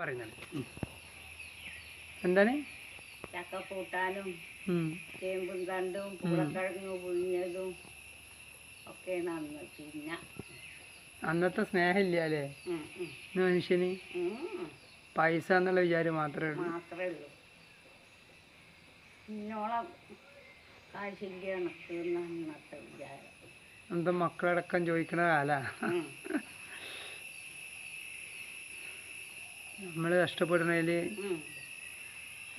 പറയുന്നത് എന്താണ് ചക്ക കൂട്ടാനും ചേമ്പും തണ്ടും പൂളക്കിഴങ്ങ് പുഴുങ്ങിയതും ഒക്കെയാണ് അന്ന് പിന്നെ അന്നത്തെ സ്നേഹമില്ല അല്ലേ മനുഷ്യന് പൈസ എന്നുള്ള വിചാരം മാത്രമേ ഉള്ളൂ പിന്നോളം കാശില്ലാണ് അന്നത്തെ വിചാരം. എന്താ മക്കളടക്കം ചോദിക്കണ കാല നമ്മള് കഷ്ടപ്പെടുന്നതില്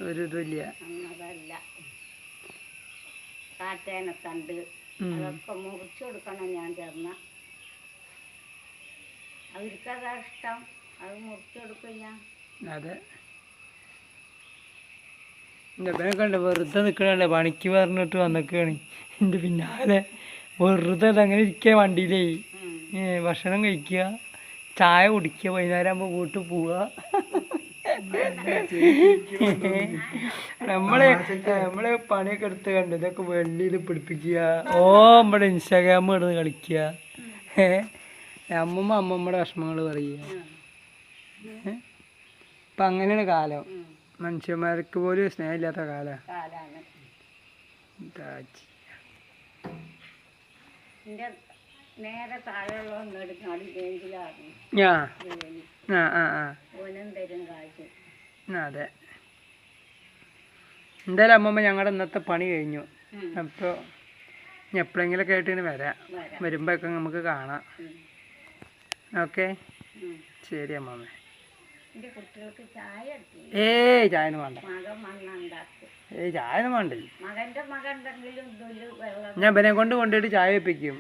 ഒരു ഇതില്ല. അതല്ല കാറ്റേനത്തണ്ട് അതൊക്കെ മുറിച്ചു കൊടുക്കണം. ഞാൻ ചേർന്ന അവർക്കതാ ഇഷ്ടം, അത് മുറിച്ചു കൊടുക്കും ഞാൻ. അതെ, എൻ്റെ കണ്ട് വെറുതെ നിൽക്കണല്ലേ, പണിക്ക് പറഞ്ഞിട്ട് വന്നിക്കാണ് എൻ്റെ പിന്നാലെ. വെറുതെ അങ്ങനെ ഇരിക്കുക, വണ്ടിയിലേ ഭക്ഷണം കഴിക്കുക, ചായ കുടിക്കുക, വൈകുന്നേരം ആകുമ്പോൾ വീട്ടിൽ പോവുക. നമ്മളെ പണിയൊക്കെ എടുത്ത് കണ്ട് ഇതൊക്കെ വെള്ളിയിൽ പിടിപ്പിക്കുക. നമ്മുടെ ഇൻസ്റ്റാഗ്രാം ഇടുന്ന് കളിക്കുക. അമ്മമ്മയുടെ വിഷമങ്ങൾ പറയുക. ഇപ്പം അങ്ങനെയാണ് കാലം. മനുഷ്യന്മാർക്ക് പോലും സ്നേഹമില്ലാത്ത കാലമാണ്. നേരെ താഴെയുള്ള അതെ, എന്തായാലും അമ്മമ്മ ഞങ്ങളുടെ ഇന്നത്തെ പണി കഴിഞ്ഞു. അപ്പോൾ എപ്പോഴെങ്കിലൊക്കെ ആയിട്ട് ഇങ്ങനെ വരാം. വരുമ്പോഴൊക്കെ നമുക്ക് കാണാം. ഓക്കെ, ശരി അമ്മമ്മ. ചായ ഒന്നും വേണ്ട. ചായ ഒന്നും വേണ്ടേ. ഞാൻ ഇവനെ കൊണ്ടുപോയിട്ട് ചായ വെപ്പിക്കും.